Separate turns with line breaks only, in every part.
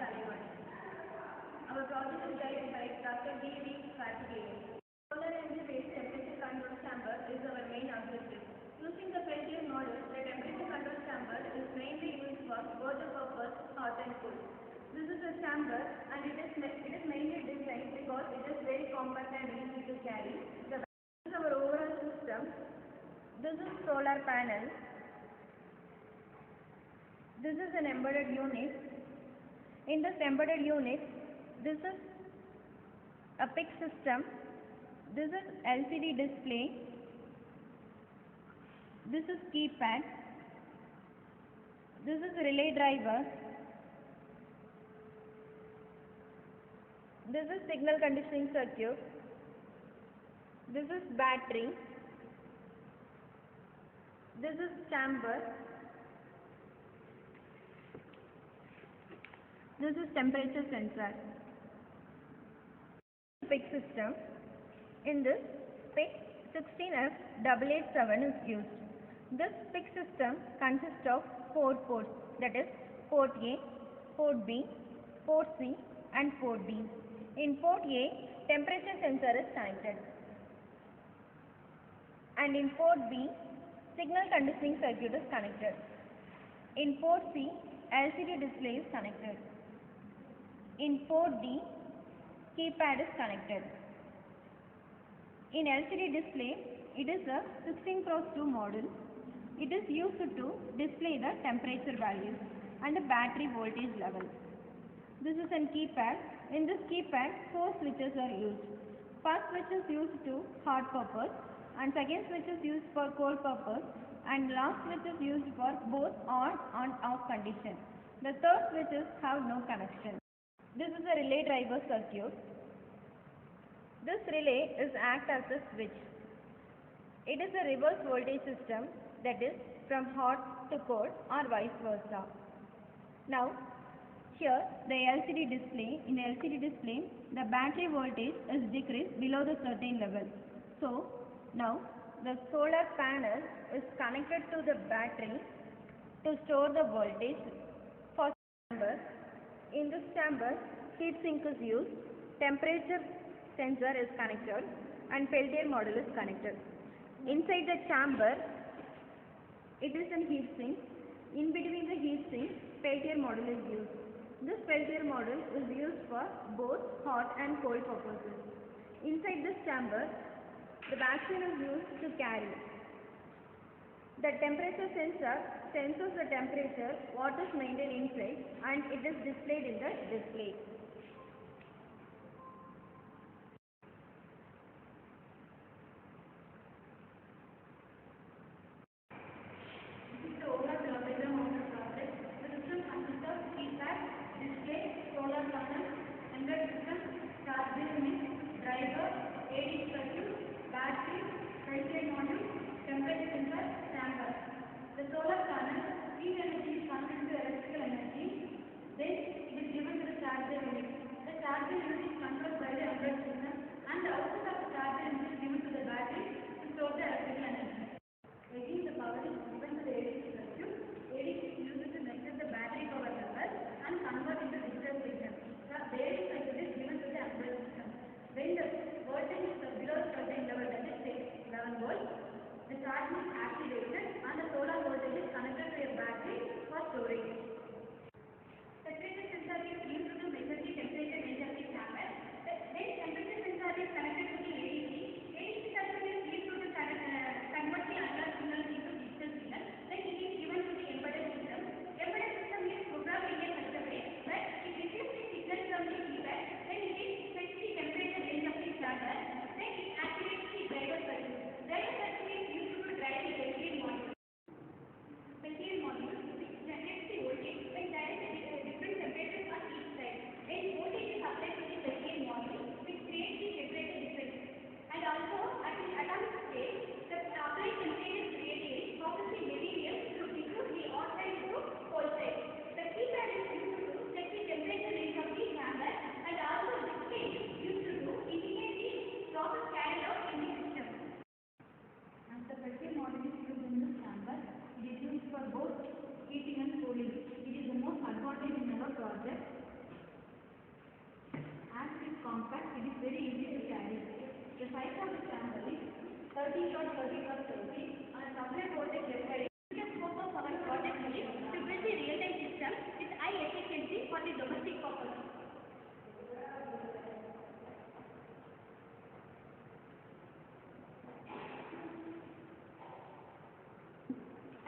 Our project is guided by Dr. D.D. Karthikeyan. Solar energy-based temperature control chamber is our main objective. Using the Peltier model, the temperature control chamber is mainly used for both the purpose hot and cold. This is a chamber and it is mainly designed because it is very compact and easy to carry. This is our overall system. This is solar panel. This is an embedded unit. In this embedded unit, this is a PIC system. This is LCD display. This is keypad. This is relay driver. This is signal conditioning circuit. This is battery. This is chamber. This is temperature sensor. PIC system. In this, PIC 16F887 is used. This PIC system consists of 4 ports, that is port A, port B, port C and port D. In port A, temperature sensor is connected. And in port B, signal conditioning circuit is connected. In port C, LCD display is connected. In port D, keypad is connected. In LCD display, it is a 16x2 model. It is used to display the temperature values and the battery voltage level. This is a keypad. In this keypad, 4 switches are used. First switch is used to hot purpose and second switch is used for cold purpose and last switch is used for both on and off condition. The third switches have no connection. This is a relay driver circuit. This relay is act as a switch. It is a reverse voltage system, that is from hot to cold or vice versa. Now here the LCD display, in LCD display the battery voltage is decreased below the certain level. So now the solar panel is connected to the battery to store the voltage for chamber. In this chamber, heat sink is used, temperature sensor is connected and Peltier model is connected. Inside the chamber, it is a heat sink. In between the heat sink, Peltier model is used. This Peltier model is used for both hot and cold purposes. Inside this chamber, the vacuum is used to carry. The temperature sensor senses the temperature, what is maintained inside, and it is displayed in the display. This is the overall diagram of the project. The system consists of keypad, display, solar panel, embedded system, charger unit, driver, AD circuit, battery, Peltier module, temperature sensor, chamber. The solar panel, heat energy is converted to electrical energy, then it is given to the charger unit.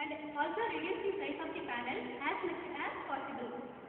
and also reduce the size of the panel as much as possible.